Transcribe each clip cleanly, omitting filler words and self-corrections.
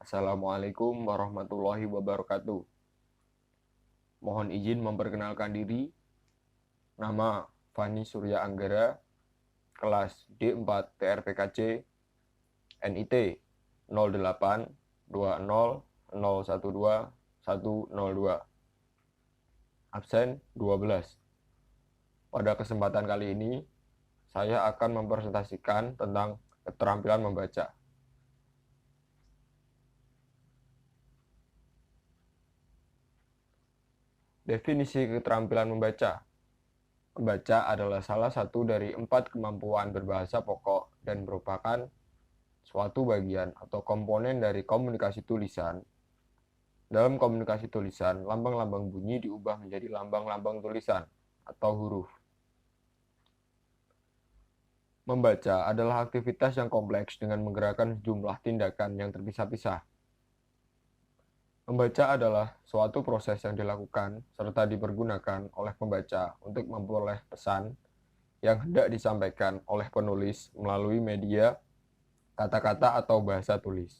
Assalamualaikum warahmatullahi wabarakatuh. Mohon izin memperkenalkan diri. Nama Fani Surya Anggara, kelas D4 TRPKC, NIT 0820012102, absen 12. Pada kesempatan kali ini, saya akan mempresentasikan tentang keterampilan membaca. Definisi keterampilan membaca. Membaca adalah salah satu dari 4 kemampuan berbahasa pokok dan merupakan suatu bagian atau komponen dari komunikasi tulisan. Dalam komunikasi tulisan, lambang-lambang bunyi diubah menjadi lambang-lambang tulisan atau huruf. Membaca adalah aktivitas yang kompleks dengan menggerakkan jumlah tindakan yang terpisah-pisah. Membaca adalah suatu proses yang dilakukan serta dipergunakan oleh pembaca untuk memperoleh pesan yang hendak disampaikan oleh penulis melalui media, kata-kata atau bahasa tulis.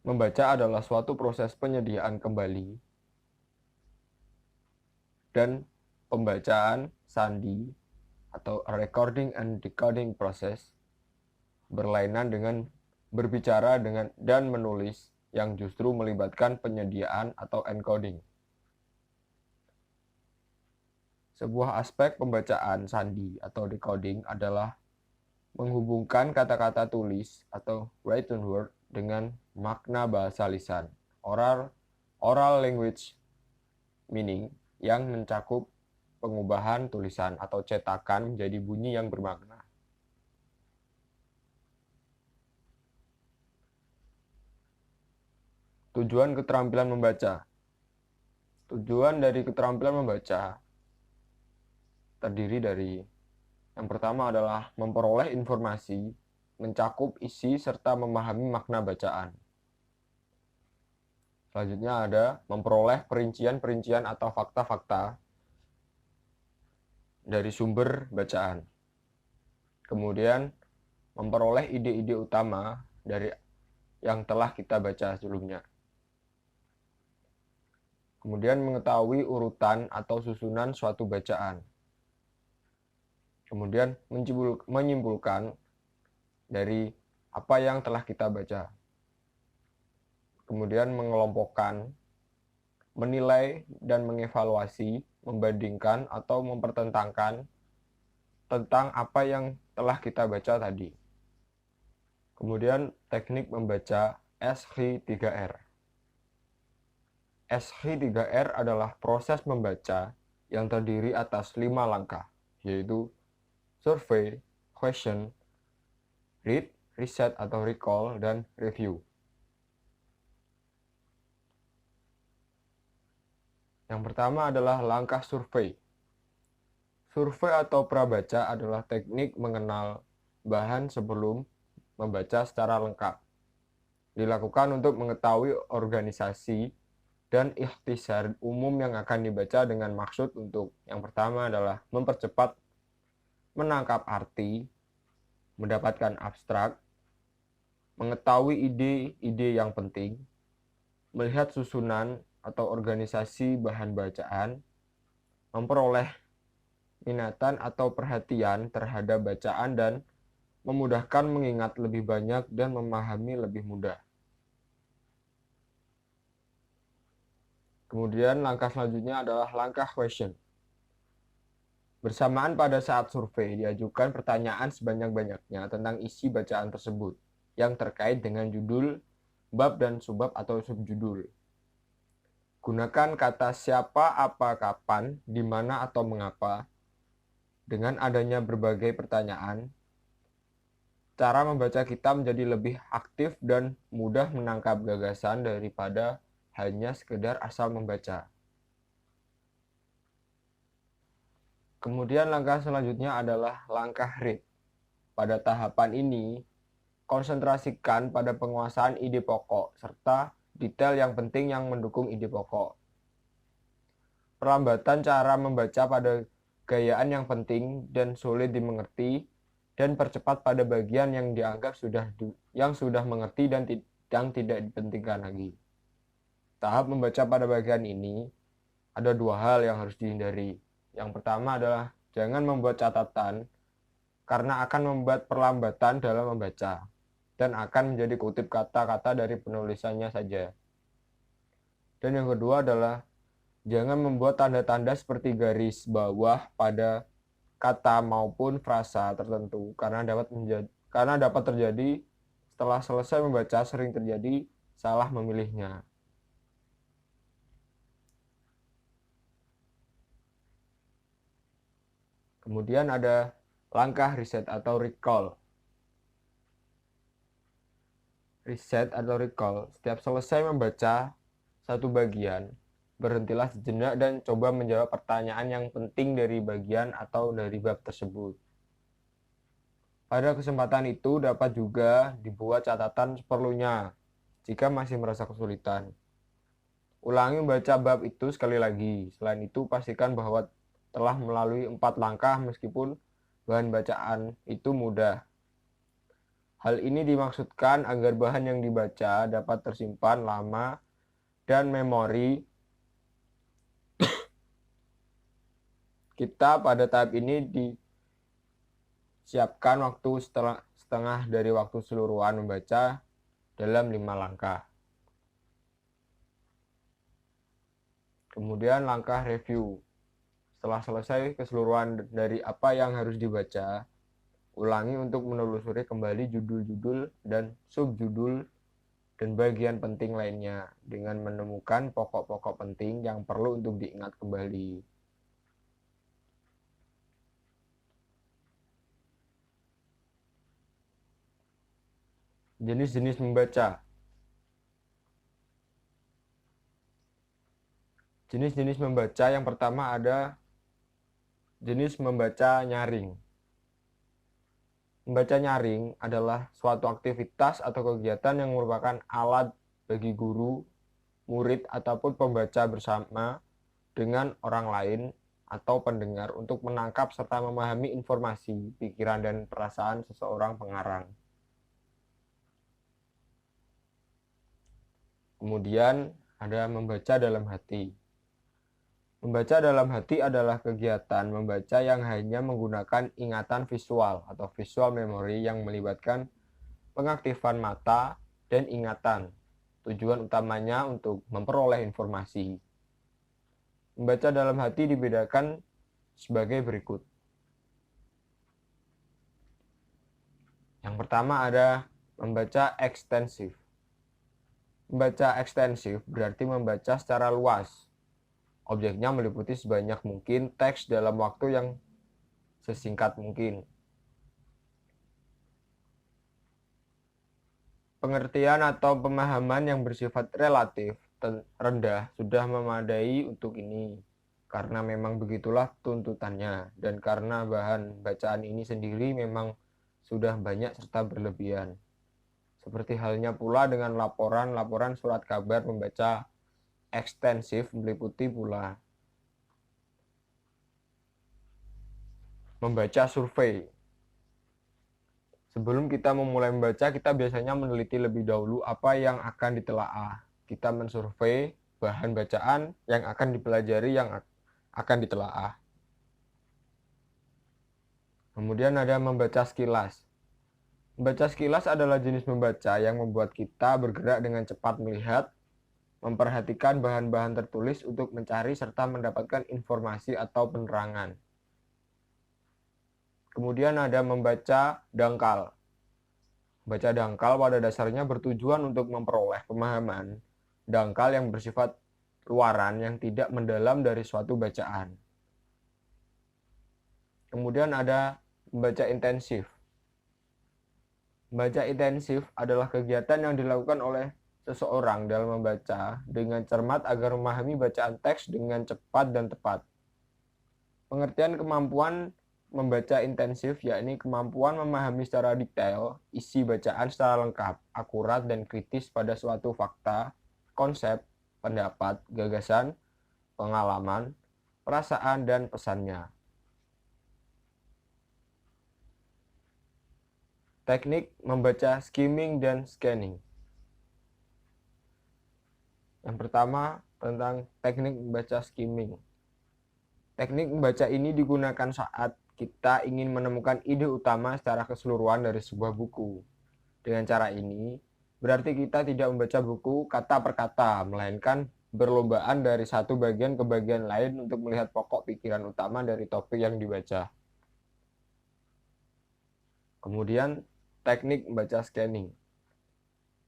Membaca adalah suatu proses penyediaan kembali dan pembacaan sandi atau recording and decoding proses berlainan dengan berbicara dengan dan menulis yang justru melibatkan penyediaan atau encoding. Sebuah aspek pembacaan sandi atau decoding adalah menghubungkan kata-kata tulis atau written word dengan makna bahasa lisan, oral language meaning, yang mencakup pengubahan tulisan atau cetakan menjadi bunyi yang bermakna. Tujuan keterampilan membaca. Tujuan dari keterampilan membaca terdiri dari yang pertama adalah memperoleh informasi, mencakup isi, serta memahami makna bacaan. Selanjutnya ada memperoleh perincian-perincian atau fakta-fakta dari sumber bacaan. Kemudian memperoleh ide-ide utama dari yang telah kita baca sebelumnya. Kemudian mengetahui urutan atau susunan suatu bacaan. Kemudian menyimpulkan dari apa yang telah kita baca. Kemudian mengelompokkan, menilai dan mengevaluasi, membandingkan atau mempertentangkan tentang apa yang telah kita baca tadi. Kemudian teknik membaca SH3R. SH3R adalah proses membaca yang terdiri atas 5 langkah, yaitu survey, question, read, reset atau recall, dan review. Yang pertama adalah langkah survei. Survei atau prabaca adalah teknik mengenal bahan sebelum membaca secara lengkap. Dilakukan untuk mengetahui organisasi dan ikhtisar umum yang akan dibaca dengan maksud untuk yang pertama adalah mempercepat menangkap arti, mendapatkan abstrak, mengetahui ide-ide yang penting, melihat susunan atau organisasi bahan bacaan, memperoleh minatan atau perhatian terhadap bacaan dan memudahkan mengingat lebih banyak dan memahami lebih mudah. Kemudian langkah selanjutnya adalah langkah question. Bersamaan pada saat survei diajukan pertanyaan sebanyak-banyaknya tentang isi bacaan tersebut yang terkait dengan judul, bab dan subbab atau subjudul. Gunakan kata siapa, apa, kapan, di mana atau mengapa. Dengan adanya berbagai pertanyaan, cara membaca kita menjadi lebih aktif dan mudah menangkap gagasan daripada hanya sekedar asal membaca. Kemudian langkah selanjutnya adalah langkah read. Pada tahapan ini, konsentrasikan pada penguasaan ide pokok serta detail yang penting yang mendukung ide pokok. Perlambatan cara membaca pada gayaan yang penting dan sulit dimengerti dan percepat pada bagian yang dianggap sudah mengerti dan yang tidak dipentingkan lagi. Tahap membaca pada bagian ini ada dua hal yang harus dihindari. Yang pertama adalah jangan membuat catatan karena akan membuat perlambatan dalam membaca dan akan menjadi kutip kata-kata dari penulisannya saja. Dan yang kedua adalah jangan membuat tanda-tanda seperti garis bawah pada kata maupun frasa tertentu karena dapat terjadi setelah selesai membaca sering terjadi salah memilihnya. Kemudian ada langkah riset atau recall. Riset atau recall, setiap selesai membaca satu bagian, berhentilah sejenak dan coba menjawab pertanyaan yang penting dari bagian atau dari bab tersebut. Pada kesempatan itu dapat juga dibuat catatan seperlunya jika masih merasa kesulitan. Ulangi membaca bab itu sekali lagi. Selain itu pastikan bahwa telah melalui 4 langkah meskipun bahan bacaan itu mudah. Hal ini dimaksudkan agar bahan yang dibaca dapat tersimpan lama dan memori kita pada tahap ini disiapkan waktu setengah dari waktu keseluruhan membaca dalam 5 langkah. Kemudian langkah review. Setelah selesai keseluruhan dari apa yang harus dibaca, ulangi untuk menelusuri kembali judul-judul dan subjudul dan bagian penting lainnya dengan menemukan pokok-pokok penting yang perlu untuk diingat kembali. Jenis-jenis membaca. Jenis-jenis membaca yang pertama ada jenis membaca nyaring. Membaca nyaring adalah suatu aktivitas atau kegiatan yang merupakan alat bagi guru, murid, ataupun pembaca bersama dengan orang lain atau pendengar untuk menangkap serta memahami informasi, pikiran, dan perasaan seseorang pengarang. Kemudian ada membaca dalam hati. Membaca dalam hati adalah kegiatan membaca yang hanya menggunakan ingatan visual atau visual memory yang melibatkan pengaktifan mata dan ingatan. Tujuan utamanya untuk memperoleh informasi. Membaca dalam hati dibedakan sebagai berikut. Yang pertama ada membaca ekstensif. Membaca ekstensif berarti membaca secara luas. Objeknya meliputi sebanyak mungkin teks dalam waktu yang sesingkat mungkin. Pengertian atau pemahaman yang bersifat relatif rendah sudah memadai untuk ini, karena memang begitulah tuntutannya, dan karena bahan bacaan ini sendiri memang sudah banyak serta berlebihan. Seperti halnya pula dengan laporan surat kabar membaca ekstensif meliputi pula membaca survei. Sebelum kita memulai membaca, kita biasanya meneliti lebih dahulu apa yang akan ditelaah. Kita mensurvei bahan bacaan yang akan dipelajari yang akan ditelaah. Kemudian ada membaca sekilas. Membaca sekilas adalah jenis membaca yang membuat kita bergerak dengan cepat melihat, memperhatikan bahan-bahan tertulis untuk mencari serta mendapatkan informasi atau penerangan. Kemudian ada membaca dangkal. Membaca dangkal pada dasarnya bertujuan untuk memperoleh pemahaman dangkal yang bersifat luaran yang tidak mendalam dari suatu bacaan. Kemudian ada membaca intensif. Membaca intensif adalah kegiatan yang dilakukan oleh seseorang dalam membaca dengan cermat agar memahami bacaan teks dengan cepat dan tepat. Pengertian kemampuan membaca intensif yakni kemampuan memahami secara detail isi bacaan secara lengkap, akurat, dan kritis pada suatu fakta, konsep, pendapat, gagasan, pengalaman, perasaan, dan pesannya. Teknik membaca skimming dan scanning. Yang pertama tentang teknik membaca skimming. Teknik membaca ini digunakan saat kita ingin menemukan ide utama secara keseluruhan dari sebuah buku. Dengan cara ini, berarti kita tidak membaca buku kata per kata, melainkan berlombaan dari satu bagian ke bagian lain untuk melihat pokok pikiran utama dari topik yang dibaca. Kemudian, teknik membaca scanning.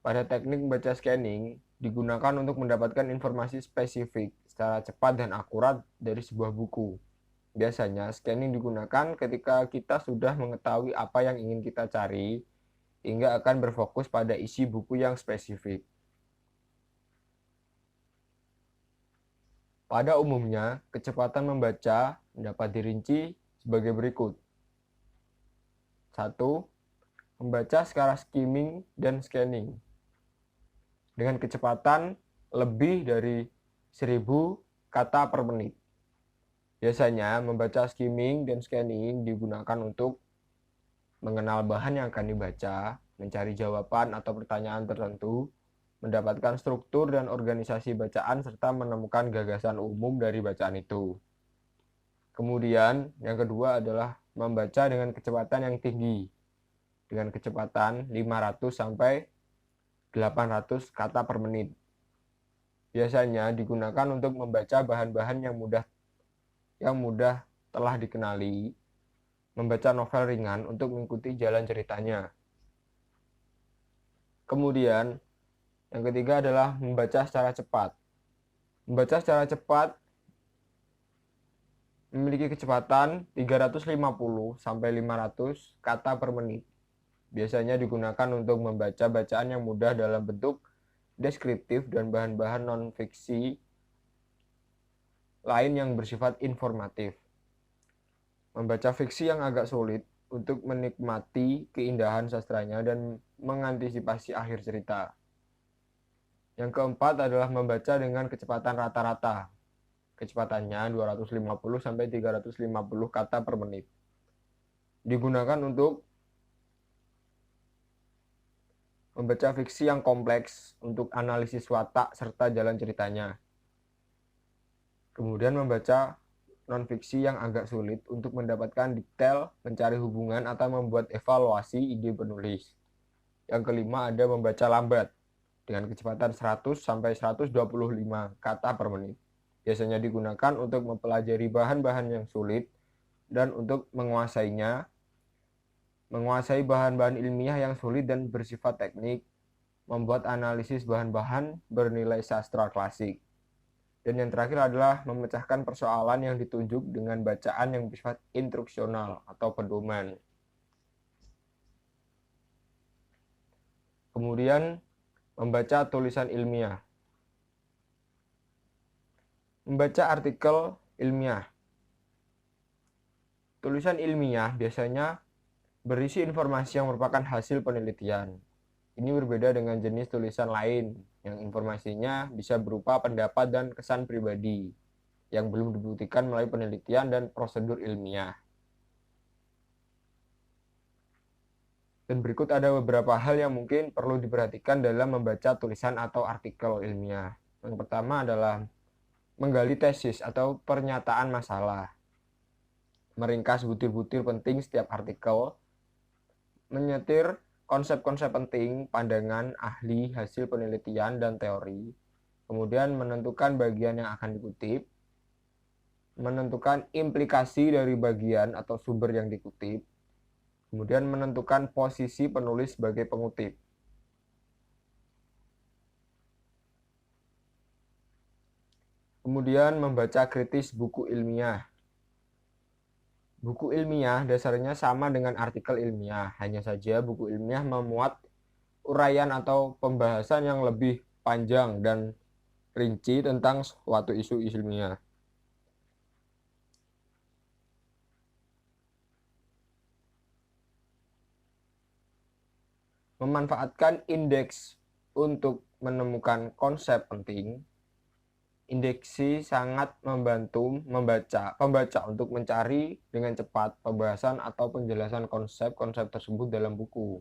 Pada teknik membaca scanning, digunakan untuk mendapatkan informasi spesifik secara cepat dan akurat dari sebuah buku. Biasanya, scanning digunakan ketika kita sudah mengetahui apa yang ingin kita cari, hingga akan berfokus pada isi buku yang spesifik. Pada umumnya, kecepatan membaca dapat dirinci sebagai berikut. 1. Membaca secara skimming dan scanning. Dengan kecepatan lebih dari 1000 kata per menit. Biasanya, membaca skimming dan scanning digunakan untuk mengenal bahan yang akan dibaca, mencari jawaban atau pertanyaan tertentu, mendapatkan struktur dan organisasi bacaan, serta menemukan gagasan umum dari bacaan itu. Kemudian, yang kedua adalah membaca dengan kecepatan yang tinggi, dengan kecepatan 500 sampai 800 kata per menit. Biasanya digunakan untuk membaca bahan-bahan yang mudah telah dikenali, membaca novel ringan untuk mengikuti jalan ceritanya. Kemudian, yang ketiga adalah membaca secara cepat. Membaca secara cepat memiliki kecepatan 350 sampai 500 kata per menit. Biasanya digunakan untuk membaca bacaan yang mudah dalam bentuk deskriptif dan bahan-bahan non-fiksi lain yang bersifat informatif. Membaca fiksi yang agak sulit untuk menikmati keindahan sastranya dan mengantisipasi akhir cerita. Yang keempat adalah membaca dengan kecepatan rata-rata. Kecepatannya 250 sampai 350 kata per menit. Digunakan untuk membaca fiksi yang kompleks untuk analisis watak serta jalan ceritanya. Kemudian membaca non-fiksi yang agak sulit untuk mendapatkan detail, mencari hubungan, atau membuat evaluasi ide penulis. Yang kelima ada membaca lambat dengan kecepatan 100 sampai 125 kata per menit. Biasanya digunakan untuk mempelajari bahan-bahan yang sulit dan untuk menguasai bahan-bahan ilmiah yang sulit dan bersifat teknik, membuat analisis bahan-bahan bernilai sastra klasik. Dan yang terakhir adalah memecahkan persoalan yang ditunjuk dengan bacaan yang bersifat instruksional atau pedoman. Kemudian, membaca tulisan ilmiah. Membaca artikel ilmiah. Tulisan ilmiah biasanya berisi informasi yang merupakan hasil penelitian. Ini berbeda dengan jenis tulisan lain yang informasinya bisa berupa pendapat dan kesan pribadi yang belum dibuktikan melalui penelitian dan prosedur ilmiah. Dan berikut ada beberapa hal yang mungkin perlu diperhatikan dalam membaca tulisan atau artikel ilmiah. Yang pertama adalah menggali tesis atau pernyataan masalah, meringkas butir-butir penting setiap artikel, menyetir konsep-konsep penting, pandangan ahli, hasil penelitian, dan teori, kemudian menentukan bagian yang akan dikutip, menentukan implikasi dari bagian atau sumber yang dikutip, kemudian menentukan posisi penulis sebagai pengutip. Kemudian membaca kritis buku ilmiah. Buku ilmiah dasarnya sama dengan artikel ilmiah, hanya saja buku ilmiah memuat uraian atau pembahasan yang lebih panjang dan rinci tentang suatu isu ilmiah. Memanfaatkan indeks untuk menemukan konsep penting. Indeksi sangat membantu pembaca untuk mencari dengan cepat pembahasan atau penjelasan konsep-konsep tersebut dalam buku.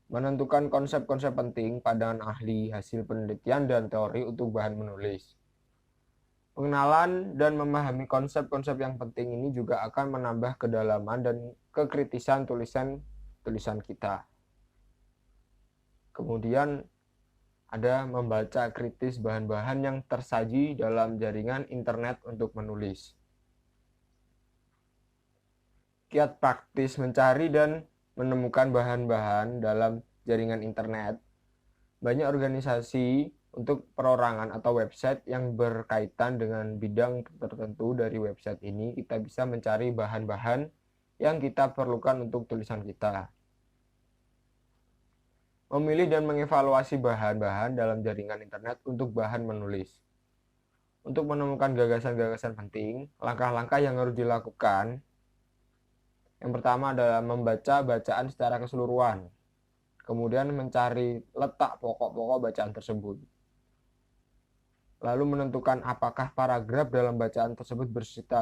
Menentukan konsep-konsep penting, pandangan ahli, hasil penelitian, dan teori untuk bahan menulis. Pengenalan dan memahami konsep-konsep yang penting ini juga akan menambah kedalaman dan kekritisan tulisan kita. Kemudian ada membaca kritis bahan-bahan yang tersaji dalam jaringan internet untuk menulis. Kiat praktis mencari dan menemukan bahan-bahan dalam jaringan internet. Banyak organisasi untuk perorangan atau website yang berkaitan dengan bidang tertentu. Dari website ini kita bisa mencari bahan-bahan yang kita perlukan untuk tulisan kita. Memilih dan mengevaluasi bahan-bahan dalam jaringan internet untuk bahan menulis. Untuk menemukan gagasan-gagasan penting, langkah-langkah yang harus dilakukan. Yang pertama adalah membaca bacaan secara keseluruhan. Kemudian mencari letak pokok-pokok bacaan tersebut. Lalu menentukan apakah paragraf dalam bacaan tersebut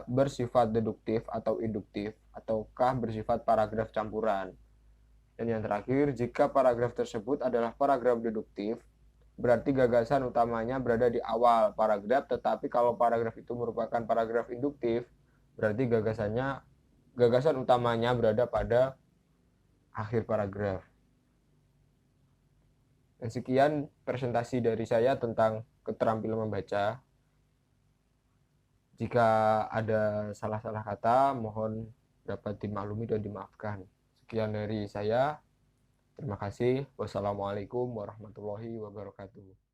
bersifat deduktif atau induktif, ataukah bersifat paragraf campuran. Dan yang terakhir, jika paragraf tersebut adalah paragraf deduktif, berarti gagasan utamanya berada di awal paragraf, tetapi kalau paragraf itu merupakan paragraf induktif, berarti gagasan utamanya berada pada akhir paragraf. Dan sekian presentasi dari saya tentang keterampilan membaca. Jika ada salah-salah kata, mohon dapat dimaklumi dan dimaafkan. Sekian dari saya. Terima kasih. Wassalamualaikum warahmatullahi wabarakatuh.